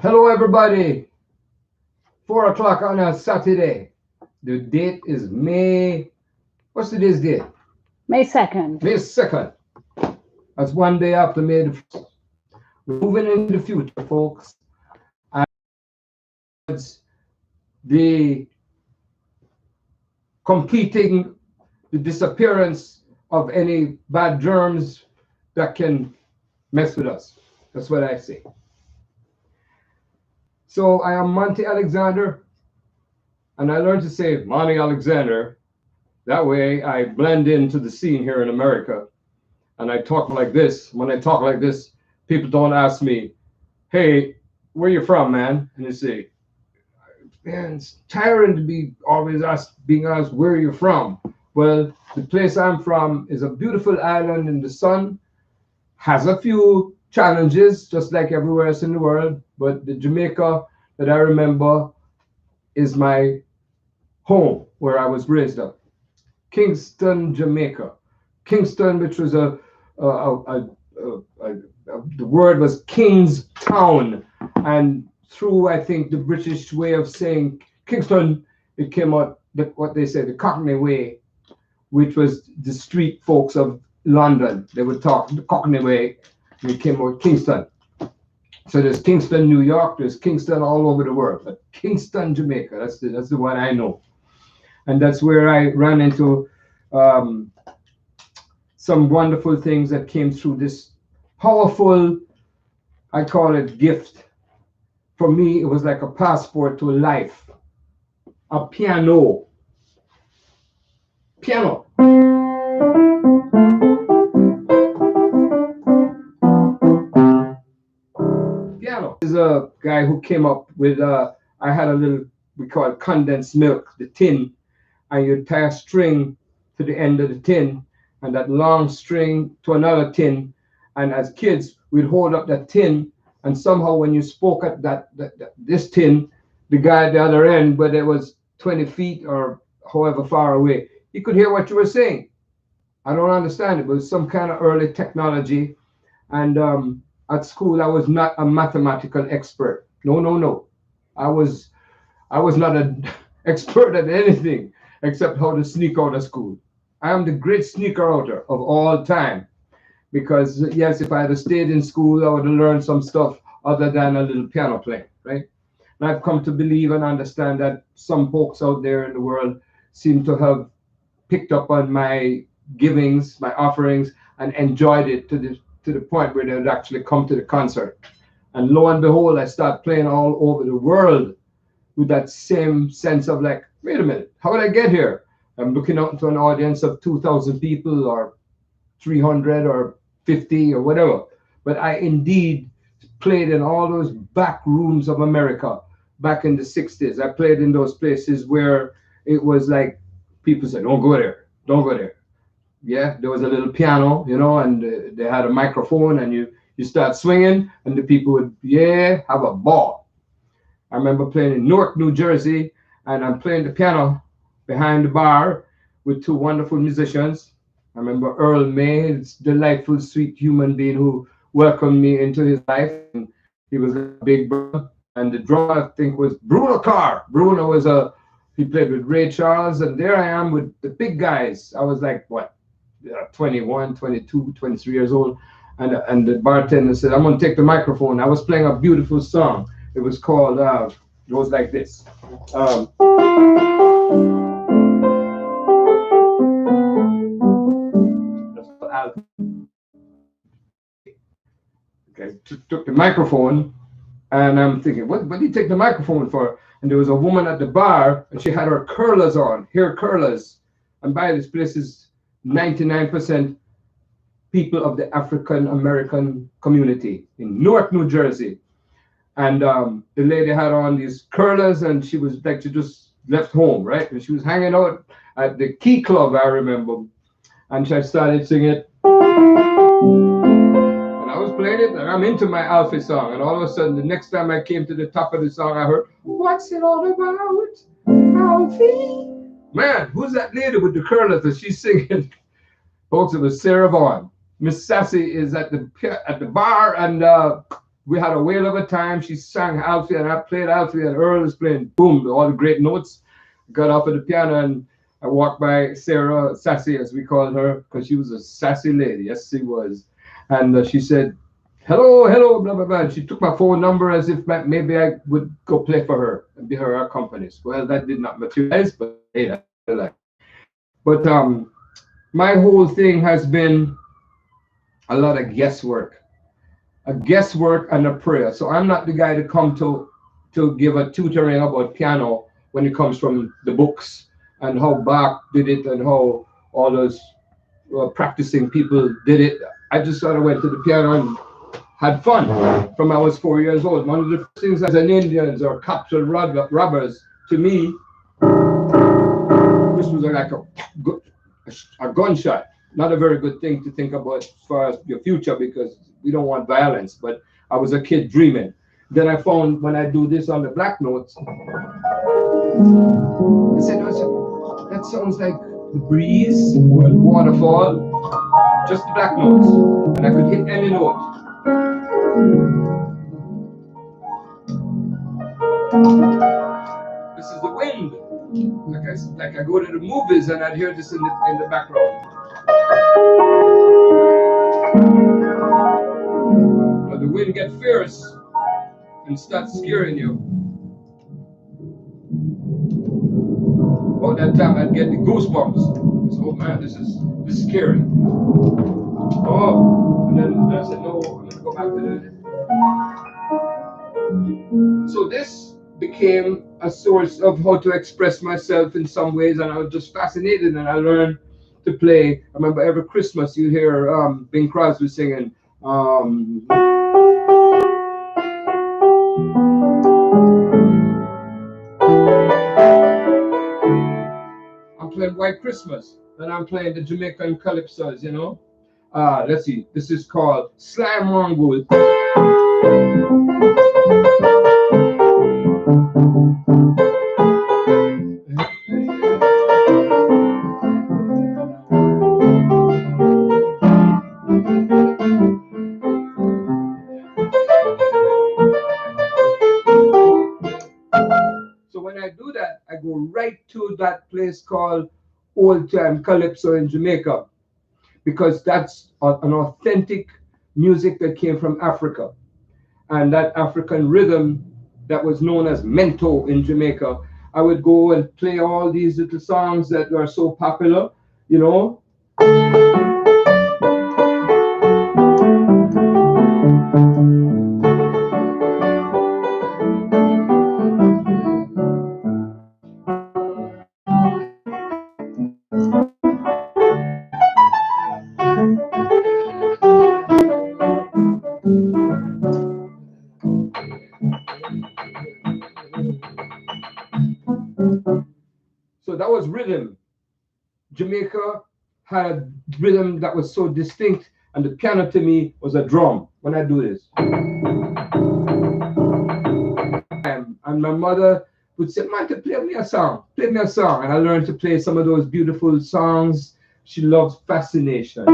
Hello, everybody. 4 o'clock on a Saturday. The date is May. What's today's date? May 2nd. May 2nd. That's one day after May the 1st. We're moving into the future, folks. And it's the completing the disappearance of any bad germs that can mess with us. That's what I say. So I am Monty Alexander, and I learned to say Monty Alexander. That way I blend into the scene here in America, and I talk like this. When I talk like this, people don't ask me, "Hey, where you from, man?" And they say, "Man, it's tiring to be always being asked where you're from." Well, the place I'm from is a beautiful island in the sun, has a few challenges, just like everywhere else in the world. But the Jamaica that I remember is my home, where I was raised up. Kingston, Jamaica. Kingston, which was the word was King's Town, and through I think the British way of saying Kingston, it came out what they say the Cockney way, which was the street folks of London. They would talk the Cockney way, and it came out Kingston. So there's Kingston, New York. There's Kingston all over the world, but Kingston, Jamaica. That's the one I know, and that's where I ran into some wonderful things that came through this powerful, I call it gift. For me, it was like a passport to life. A piano. Piano. Piano. There's a guy who came up with, I had a little, we call it condensed milk, the tin, and you tie a string to the end of the tin, and that long string to another tin. And as kids, we'd hold up that tin, and somehow when you spoke at this tin, the guy at the other end, whether it was 20 feet or however far away, he could hear what you were saying. I don't understand it, but it was some kind of early technology. And at school, I was not a mathematical expert. No, no, no. I was not an expert at anything except how to sneak out of school. I am the great sneaker outer of all time. Because yes, if I had stayed in school, I would have learned some stuff other than a little piano playing, right? And I've come to believe and understand that some folks out there in the world seem to have picked up on my givings, my offerings, and enjoyed it to the point where they would actually come to the concert. And lo and behold, I start playing all over the world with that same sense of like, wait a minute, how did I get here? I'm looking out into an audience of 2,000 people or 300 or 50 or whatever. But I indeed played in all those back rooms of America back in the 60s. I played in those places where it was like people said, don't go there, don't go there. Yeah, there was a little piano, and they had a microphone, and you start swinging, and the people would, have a ball. I remember playing in Newark, New Jersey, and I'm playing the piano behind the bar with two wonderful musicians. I remember Earl May, this delightful, sweet human being who welcomed me into his life. And he was a big brother. And the drummer, I think, was Bruno Carr. Bruno he played with Ray Charles. And there I am with the big guys. I was like, 21, 22, 23 years old. And the bartender said, I'm going to take the microphone. I was playing a beautiful song. It was called, it goes like this. Okay, took the microphone, and I'm thinking, what do you take the microphone for? And there was a woman at the bar, and she had her curlers on, hair curlers. And by this place is 99% people of the African American community in Newark, New Jersey. And the lady had on these curlers, and she was like, she just left home, right? And she was hanging out at the Key Club, I remember. And she started singing, and I was playing it, and I'm into my Alfie song. And all of a sudden, the next time I came to the top of the song, I heard, what's it all about, Alfie? Man, who's that lady with the curlers that she's singing? Folks, it was Sarah Vaughan. Miss Sassy is at the bar, and We had a whale of a time. She sang Alfie and I played Alfie and Earl was playing boom, all the great notes. Got off of the piano and I walked by Sarah Sassy, as we called her, because she was a sassy lady. Yes, she was. And she said, hello, hello, blah, blah, blah. And she took my phone number as if maybe I would go play for her and be her accompanist. Well, that did not materialize, but hey, that's life. But my whole thing has been a lot of guesswork, a guesswork and a prayer. So I'm not the guy to come to give a tutoring about piano when it comes from the books and how Bach did it and how all those practicing people did it. I just sort of went to the piano and had fun from I was 4 years old. One of the first things as an Indians or captured robbers, to me, this was like a gunshot. Not a very good thing to think about as far as your future because we don't want violence. But I was a kid dreaming. Then I found when I do this on the black notes, I said, that sounds like the breeze or the waterfall, just the black notes. And I could hit any note. This is the wind. Like I go to the movies and I'd hear this in the background. But the wind gets fierce and starts scaring you. About that time I'd get the goosebumps. So, oh man, this is scary. Oh, and then I said, no, I'm gonna go back to it. So this became a source of how to express myself in some ways, and I was just fascinated, and I learned to play. I remember every Christmas you hear Bing Crosby singing. I'm playing White Christmas, and I'm playing the Jamaican calypsos, you know. Let's see, this is called Slime Mongoose. So when I do that, I go right to that place called Old Time Calypso in Jamaica, because that's an authentic music that came from Africa. And that African rhythm that was known as mento in Jamaica, I would go and play all these little songs that are so popular, you know. So that was rhythm. Jamaica had a rhythm that was so distinct, and the piano to me was a drum when I do this. And my mother would say, Monty, play me a song, play me a song. And I learned to play some of those beautiful songs. She loves Fascination.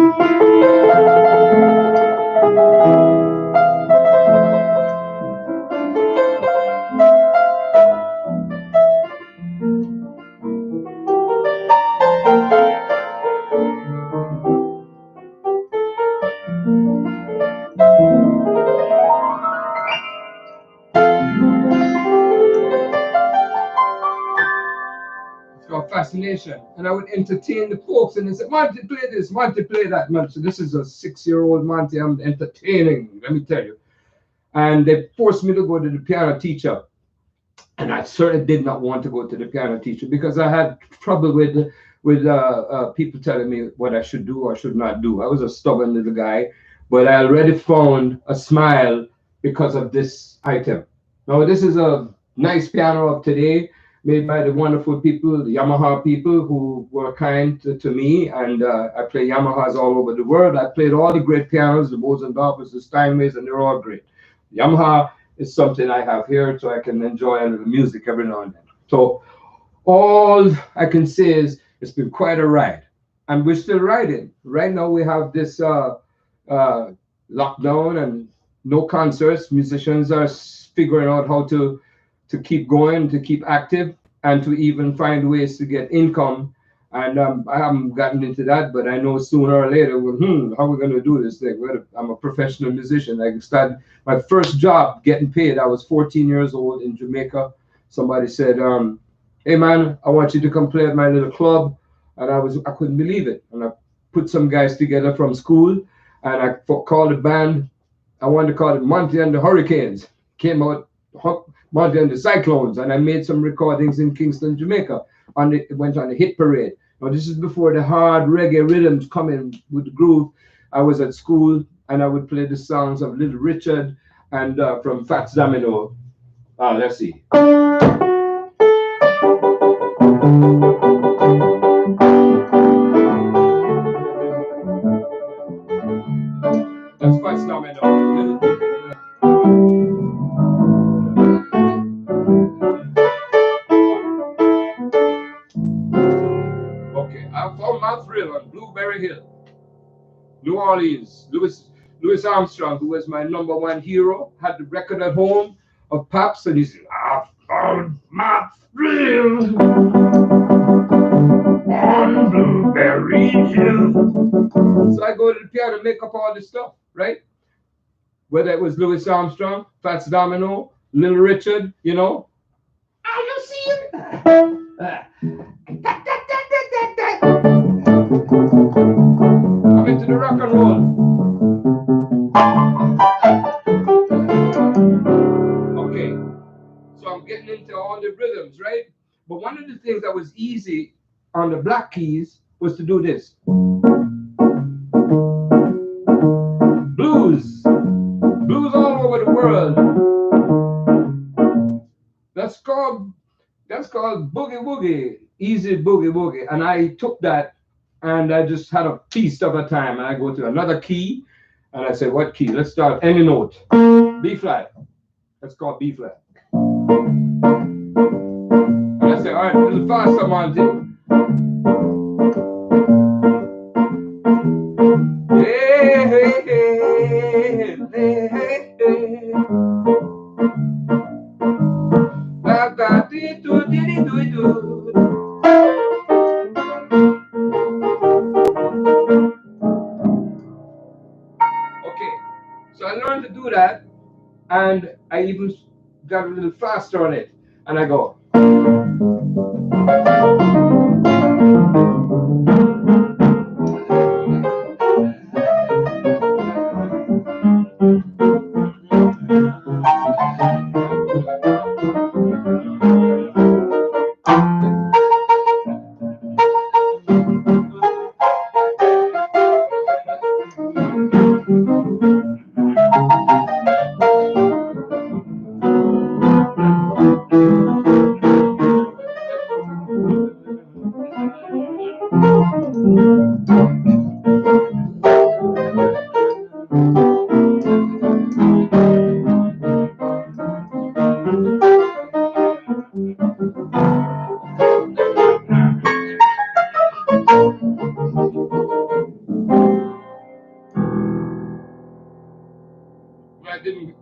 Fascination, and I would entertain the folks, and they said, Monty, play this, Monty, play that. Man, so this is a 6-year-old Monty I'm entertaining, let me tell you. And they forced me to go to the piano teacher, and I certainly did not want to go to the piano teacher because I had trouble with people telling me what I should do or should not do. I was a stubborn little guy, but I already found a smile because of this item. Now, this is a nice piano of today, made by the wonderful people, the Yamaha people, who were kind to me, and I play Yamahas all over the world. I played all the great pianos, the Bosendorfers, the Steinways, and they're all great. Yamaha is something I have here so I can enjoy the music every now and then. So all I can say is it's been quite a ride, and we're still riding. Right now we have this lockdown, and no concerts. Musicians are figuring out how to keep going, to keep active, and to even find ways to get income. And I haven't gotten into that, but I know sooner or later, well, how are we going to do this thing? Well, I'm a professional musician. I started my first job getting paid. I was 14 years old in Jamaica. Somebody said, "Hey man, I want you to come play at my little club," and I couldn't believe it. And I put some guys together from school, and I called the band. I wanted to call it Monty and the Hurricanes. Came out Monty and the Cyclones, and I made some recordings in Kingston, Jamaica. It went on the hit parade. Now this is before the hard reggae rhythms come in with the groove. I was at school and I would play the songs of Little Richard and from Fats Domino. Let's see. That's Fats Domino. Okay, I found my thrill on Blueberry Hill, New Orleans. Louis Armstrong, who was my #1 hero, had the record at home of Pops, and he said, "I found my thrill on Blueberry Hill." So I go to the piano and make up all this stuff, right? Whether it was Louis Armstrong, Fats Domino, Little Richard, you know. Are you seeing? I'm into the rock and roll. Okay, so I'm getting into all the rhythms, right? But one of the things that was easy on the black keys was to do this. Blues. Blues all over the world. That's called boogie woogie, easy boogie woogie. And I took that and I just had a piece of a time. And I go to another key and I say, what key? Let's start any note. B flat. That's called B flat. And I say, all right, a little faster, Monty. Hey, hey, hey, hey, hey, hey. Da, da, dee, doo, dee, dee, doo, doo. Okay, so I learned to do that, and I even got a little faster on it, and I go.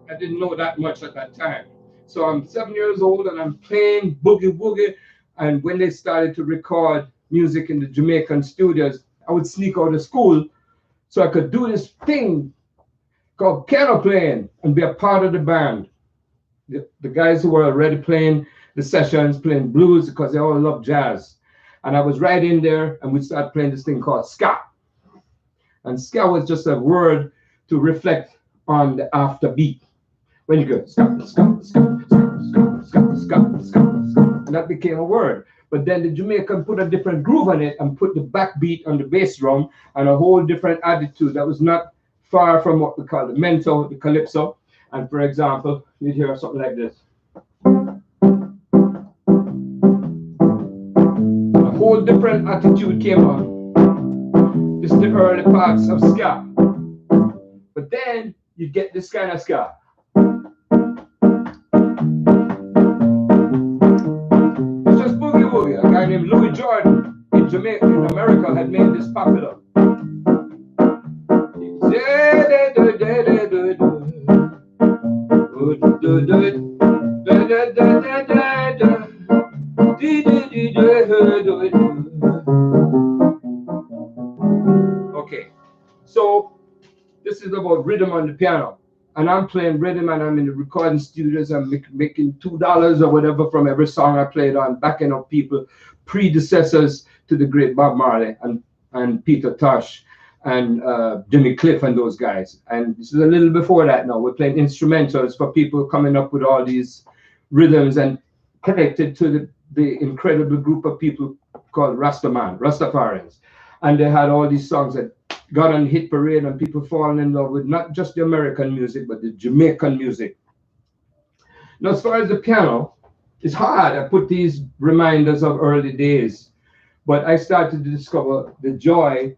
I didn't know that much at that time. So I'm 7 years old and I'm playing boogie woogie. And when they started to record music in the Jamaican studios, I would sneak out of school so I could do this thing called piano playing and be a part of the band. The guys who were already playing the sessions, playing blues because they all love jazz. And I was right in there and we started playing this thing called ska. And ska was just a word to reflect on the after beat. When you go ska, ska, ska, ska, ska, ska, ska, ska, and that became a word. But then the Jamaican put a different groove on it and put the backbeat on the bass drum and a whole different attitude that was not far from what we call the mento, the calypso. And for example, you'd hear something like this. A whole different attitude came on. This is the early parts of ska. But then you get this kind of ska. It's just boogie woogie. A guy named Louis Jordan in Jamaica, in America, had made this popular. Okay, so this is about rhythm on the piano. And I'm playing rhythm and I'm in the recording studios. I'm making $2 or whatever from every song I played on, backing up people, predecessors to the great Bob Marley and Peter Tosh and Jimmy Cliff and those guys. And this is a little before that now. We're playing instrumentals for people coming up with all these rhythms and connected to the incredible group of people called Rastafarians. And they had all these songs that got on hit parade and people falling in love with not just the American music, but the Jamaican music. Now, as far as the piano, it's hard. I put these reminders of early days, but I started to discover the joy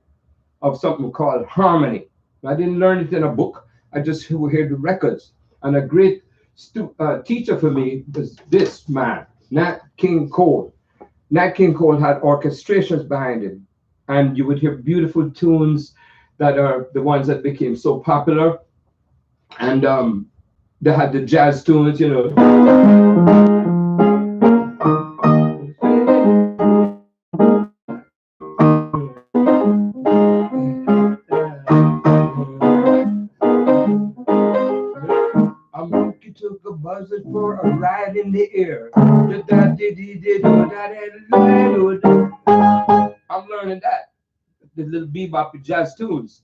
of something called harmony. I didn't learn it in a book. I just heard the records. And a great teacher for me was this man, Nat King Cole. Nat King Cole had orchestrations behind him, and you would hear beautiful tunes that are the ones that became so popular. And they had the jazz tunes, you know. I'm looking to a buzzard for a ride in the air. I'm learning that, the little bebop jazz tunes.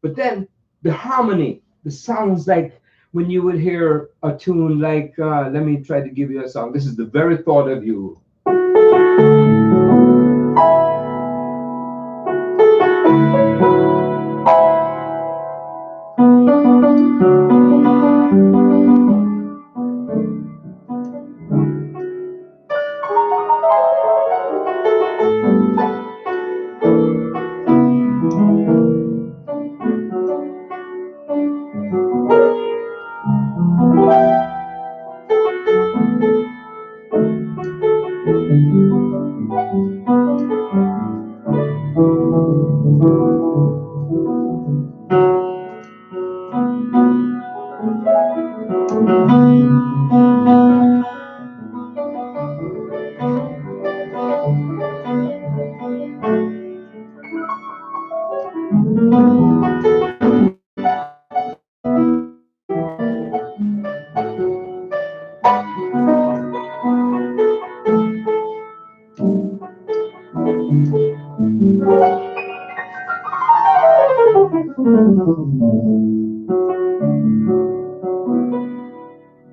But then the harmony, the sounds like when you would hear a tune like, let me try to give you a song. This is The Very Thought of You.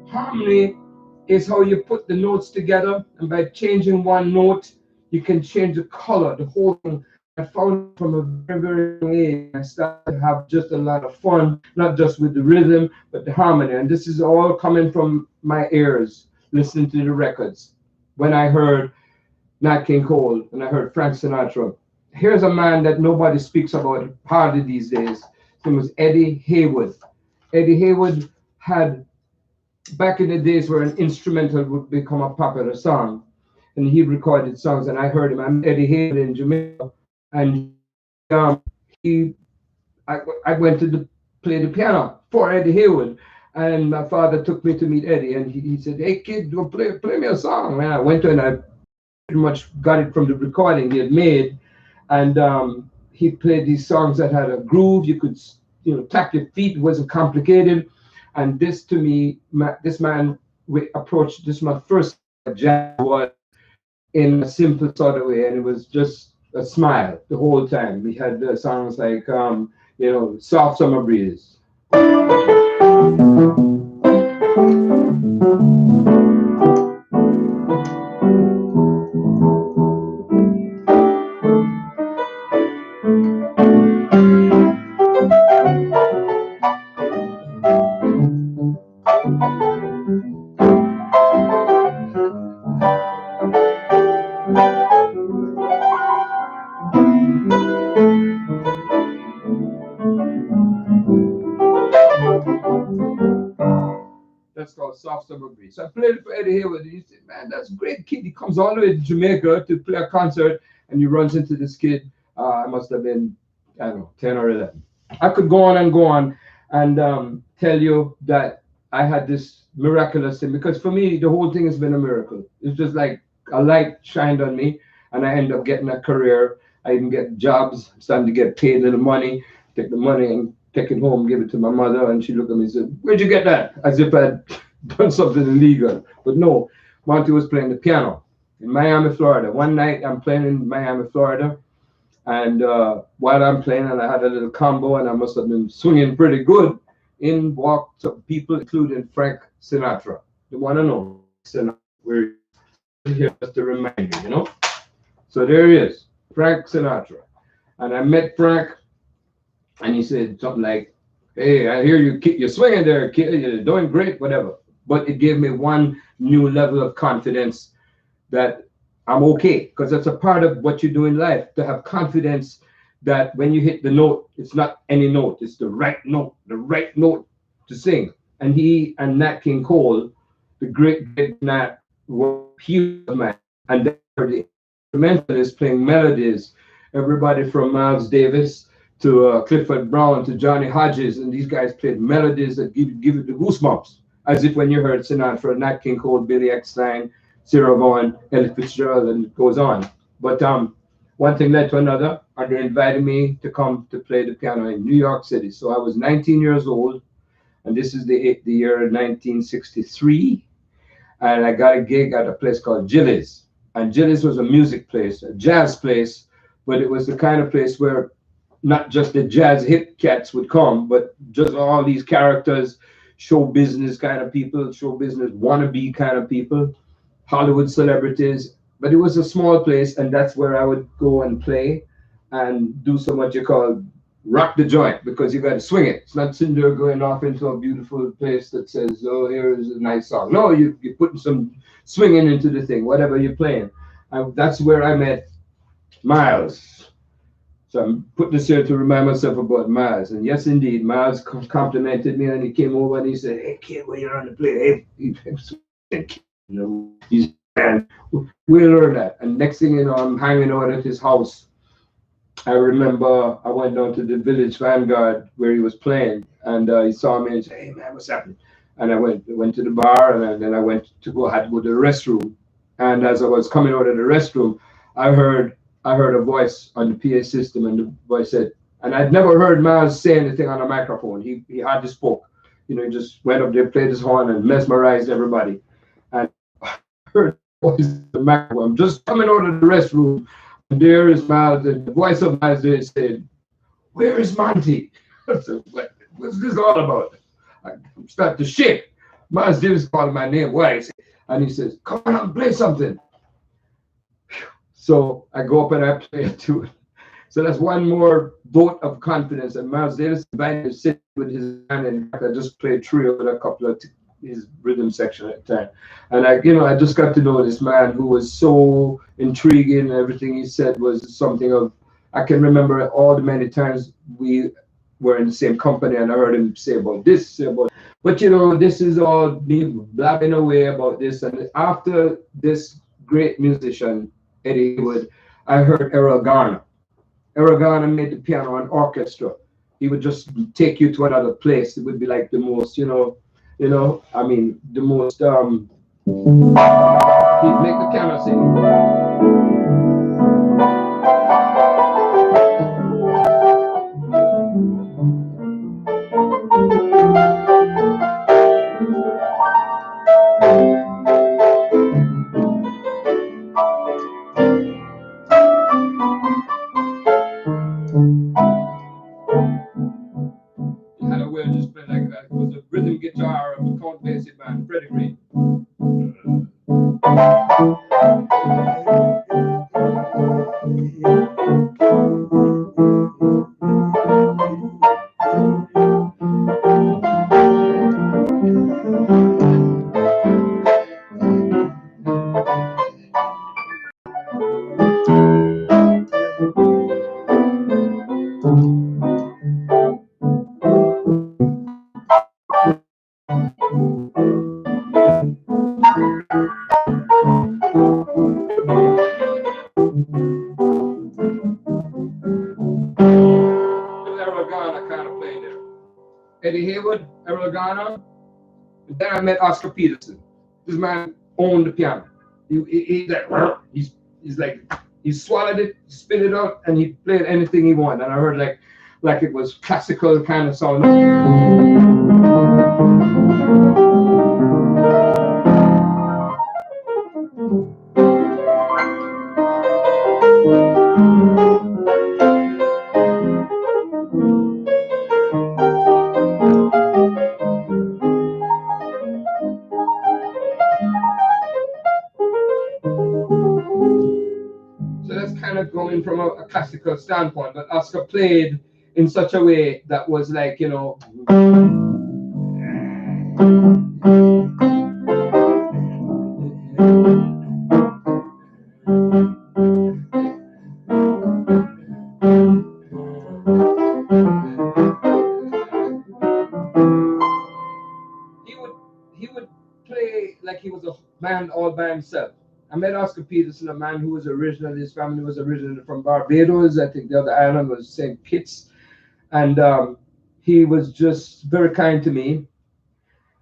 Harmony is how you put the notes together, and by changing one note, you can change the color, the whole thing. I found from a very, very young age, I started to have just a lot of fun, not just with the rhythm, but the harmony. And this is all coming from my ears, listening to the records. When I heard Nat King Cole and I heard Frank Sinatra, here's a man that nobody speaks about hardly these days. His name was Eddie Haywood. Eddie Haywood had, back in the days where an instrumental would become a popular song, and he recorded songs, and I heard him. I met Eddie Haywood in Jamaica, and he, I went to play the piano for Eddie Haywood, and my father took me to meet Eddie, and he said, "Hey kid, go play me a song." And I went to, and I pretty much got it from the recording he had made, and he played these songs that had a groove. You could, tap your feet. It wasn't complicated. And this, to me, this man, we approached this, my first jazz was in a simple sort of way, and it was just a smile the whole time. We had songs like, Soft Summer Breeze. That's called Soft Summer Breeze. So I played it for Eddie Haywood, and he said, "Man, that's a great kid." He comes all the way to Jamaica to play a concert, and he runs into this kid. I must have been, I don't know, 10 or 11. I could go on and go on and tell you that I had this miraculous thing because for me the whole thing has been a miracle. It's just like a light shined on me, and I end up getting a career. I even get jobs, starting to get paid little money. Take the money and take it home, give it to my mother, and she looked at me and said, "Where'd you get that?" As if I'd done something illegal. But no, Monty was playing the piano in Miami, Florida. One night I'm playing in Miami, Florida, and while I'm playing, and I had a little combo, and I must have been swinging pretty good. In walked some people, including Frank Sinatra, the one and only Sinatra. We're here just to remind you. So there he is, Frank Sinatra. And I met Frank, and he said something like, "Hey, I hear you're swinging there, kid. You're doing great, whatever." But it gave me one new level of confidence that I'm okay, because that's a part of what you do in life, to have confidence that when you hit the note, it's not any note, it's the right note to sing. And he and Nat King Cole, the great Nat, were huge man, and they were the instrumentalists playing melodies. Everybody from Miles Davis to Clifford Brown to Johnny Hodges, and these guys played melodies that give you the goosebumps, as if when you heard Sinatra, Nat King Cole, Billy Eckstine, Sarah Vaughan, Ella Fitzgerald, and it goes on. But one thing led to another, and they invited me to come to play the piano in New York City. So I was 19 years old, and this is the year 1963, and I got a gig at a place called Jilly's. And Jilly's was a music place, a jazz place, but it was the kind of place where not just the jazz hip cats would come, but just all these characters, show business kind of people, show business wannabe kind of people, Hollywood celebrities. But it was a small place, and that's where I would go and play and do some what you call rock the joint, because you got to swing it. It's not sitting there going off into a beautiful place that says, "Oh, here is a nice song." No, you're putting some swinging into the thing, whatever you're playing. And that's where I met Miles. So I'm putting this here to remind myself about Miles. And yes, indeed, Miles complimented me, and he came over and he said, "Hey, kid, when you're on the play, he's and we'll learn that." And next thing you know, I'm hanging out at his house. I remember I went down to the Village Vanguard where he was playing, and he saw me and said, "Hey man, what's happening?" And I went to the bar, and then I had to go to the restroom. And as I was coming out of the restroom, I heard a voice on the PA system, and the voice said, and I'd never heard Miles say anything on a microphone. He hardly spoke. He just went up there, played his horn, and mesmerized everybody. And I heard the voice on the microphone. I'm just coming out of the restroom, and there is Miles. And the voice of Miles there said, "Where is Monty?" I said, what's this all about? I start to shake. Miles Davis called my name twice, and he says, "Come on, play something." So I go up and I play a tune. So that's one more vote of confidence. And Miles Davis invited me to sit with his band, and I just played trio with a couple of his rhythm section at the time. And I just got to know this man who was so intriguing. Everything he said was something of, I can remember all the many times we were in the same company, and I heard him say about this, say about. But this is all me blabbing away about this. And after this great musician, Eddie Wood, I heard Errol Garner. Errol Garner made the piano an orchestra. He would just take you to another place. It would be like the most, the most, he'd make the piano sing. He had a way of just playing like that. It was a rhythm guitar of the Count Basie band, Freddie Green. Errol Garner kind of played there. Eddie Haywood, Errol Garner, And then I met Oscar Peterson. This man owned the piano. He's like he swallowed it, spit it out, and he played anything he wanted. And I heard like it was classical kind of sound. So that's kind of going from a classical standpoint. But Oscar played in such a way that was like, he would he would play like he was a man all by himself. I met Oscar Peterson, a man who was originally, his family was originally from Barbados. I think the other island was St. Kitts. And he was just very kind to me.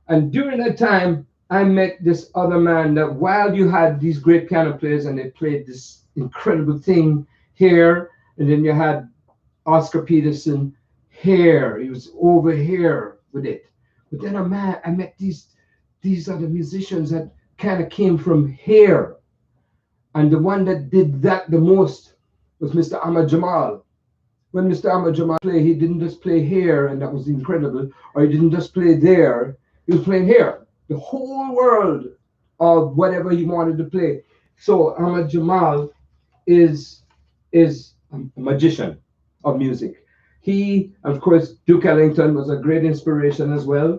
And during that time, I met this other man that while you had these great piano players and they played this incredible thing here, and then you had Oscar Peterson here, he was over here with it. But then I met these other musicians that kind of came from here. And the one that did that the most was Mr. Ahmad Jamal. When Mr. Ahmad Jamal played, he didn't just play here, and that was incredible, or he didn't just play there, he was playing here. The whole world of whatever he wanted to play. So Ahmad Jamal is a magician of music. He, of course, Duke Ellington was a great inspiration as well.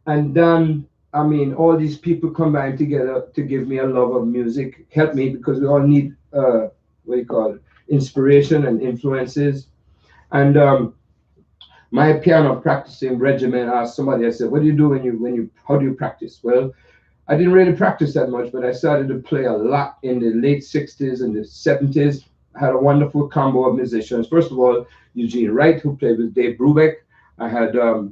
And then, I mean, all these people combined together to give me a love of music, help me because we all need, what do you call it, inspiration and influences. And my piano practicing regimen, asked somebody, I said, what do you do how do you practice? Well, I didn't really practice that much, but I started to play a lot in the late 60s and the 70s. I had a wonderful combo of musicians. First of all, Eugene Wright, who played with Dave Brubeck. I had a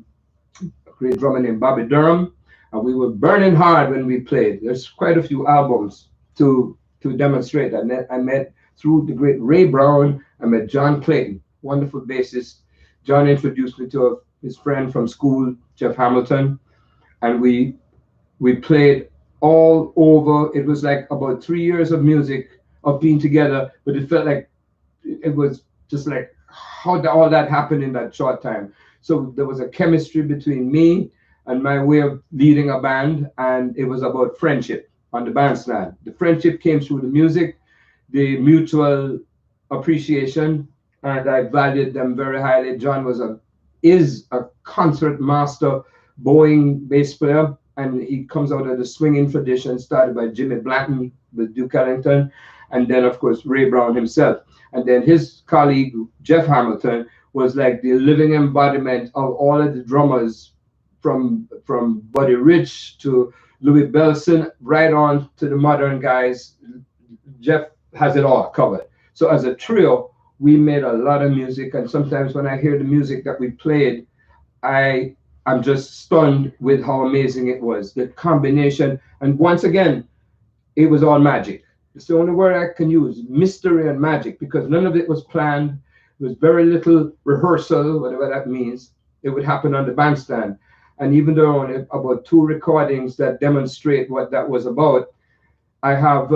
great drummer named Bobby Durham. And we were burning hard when we played. There's quite a few albums to demonstrate. I met through the great Ray Brown. I met John Clayton, wonderful bassist. John introduced me to his friend from school, Jeff Hamilton, and we played all over. It was like about 3 years of music of being together, but it felt like it was just like how all that happened in that short time. So there was a chemistry between me and my way of leading a band, and it was about friendship on the bandstand. The friendship came through the music, the mutual appreciation, and I valued them very highly. John is a concert master, bowing bass player, and he comes out of the swinging tradition started by Jimmy Blanton with Duke Ellington, and then of course Ray Brown himself. And then his colleague Jeff Hamilton was like the living embodiment of all of the drummers from Buddy Rich to Louis Bellson right on to the modern guys. Jeff has it all covered. So as a trio, we made a lot of music, and sometimes when I hear the music that we played, I'm just stunned with how amazing it was. The combination, and once again, it was all magic. It's the only word I can use, mystery and magic, because none of it was planned. There was very little rehearsal, whatever that means. It would happen on the bandstand. And even though only about 2 recordings that demonstrate what that was about, I have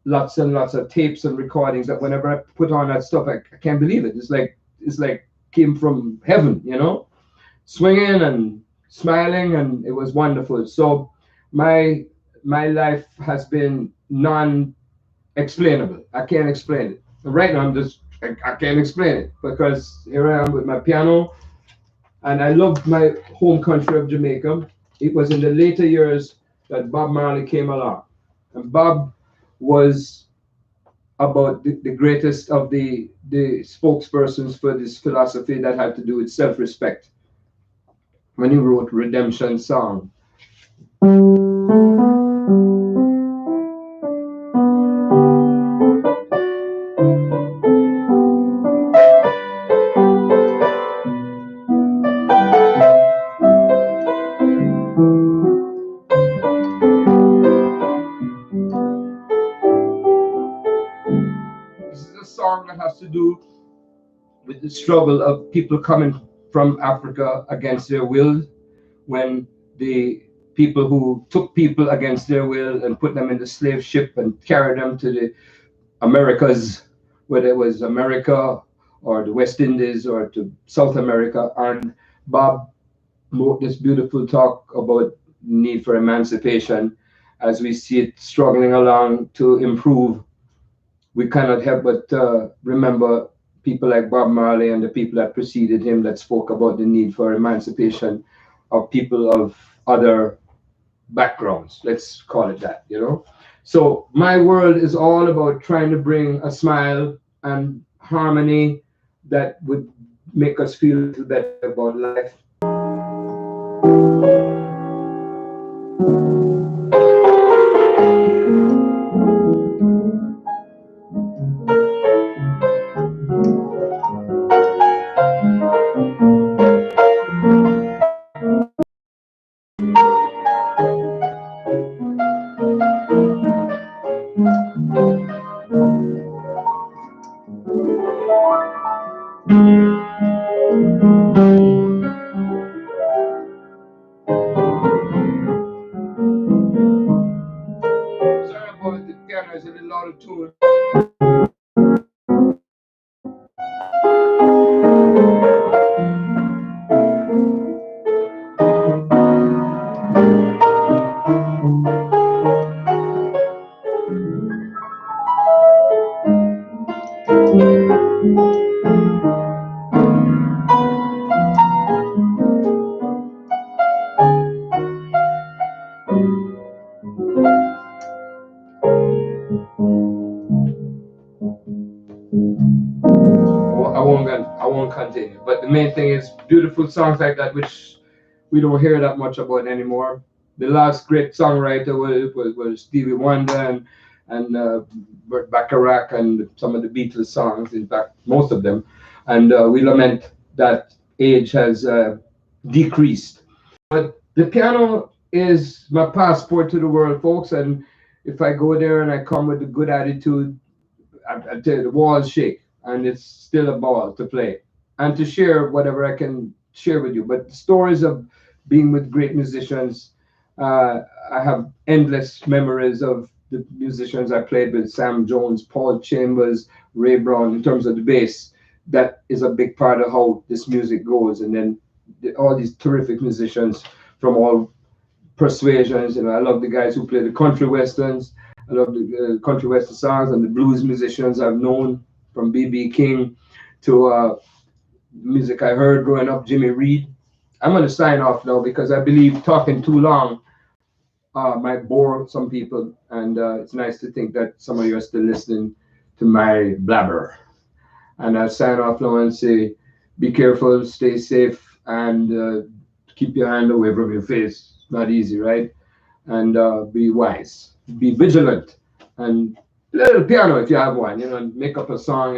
lots and lots of tapes and recordings that whenever I put on that stuff, I can't believe it. It's like came from heaven, swinging and smiling, and it was wonderful. So my life has been non-explainable. I can't explain it. Right now, I can't explain it because here I am with my piano, and I loved my home country of Jamaica. It was in the later years that Bob Marley came along, and Bob was about the greatest of the spokespersons for this philosophy that had to do with self-respect. When he wrote Redemption Song. it has to do with the struggle of people coming from Africa against their will, when the people who took people against their will and put them in the slave ship and carried them to the Americas, whether it was America or the West Indies or to South America. And Bob wrote this beautiful talk about need for emancipation as we see it struggling along to improve. We cannot help but remember people like Bob Marley and the people that preceded him that spoke about the need for emancipation of people of other backgrounds. Let's call it that, you know. So my world is all about trying to bring a smile and harmony that would make us feel a little better about life. Sorry about the piano is a little out of tune. I won't continue. But the main thing is beautiful songs like that, which we don't hear that much about anymore. The last great songwriter was Stevie Wonder and Burt Bacharach and some of the Beatles songs. In fact, most of them. And we lament that age has decreased. But the piano is my passport to the world, folks. And if I go there and I come with a good attitude, I tell you, the walls shake, and it's still a ball to play and to share whatever I can share with you. But the stories of being with great musicians, I have endless memories of the musicians I played with: Sam Jones, Paul Chambers, Ray Brown. In terms of the bass, that is a big part of how this music goes. And then all these terrific musicians from all persuasions. I love the guys who play the country westerns. I love the country western songs and the blues musicians I've known, from B.B. King to music I heard growing up, Jimmy Reed. I'm going to sign off now because I believe talking too long might bore some people, and it's nice to think that some of you are still listening to my blabber. And I'll sign off now and say, be careful, stay safe, and keep your hand away from your face. Not easy, right? And be wise, be vigilant, and a little piano if you have one, make up a song,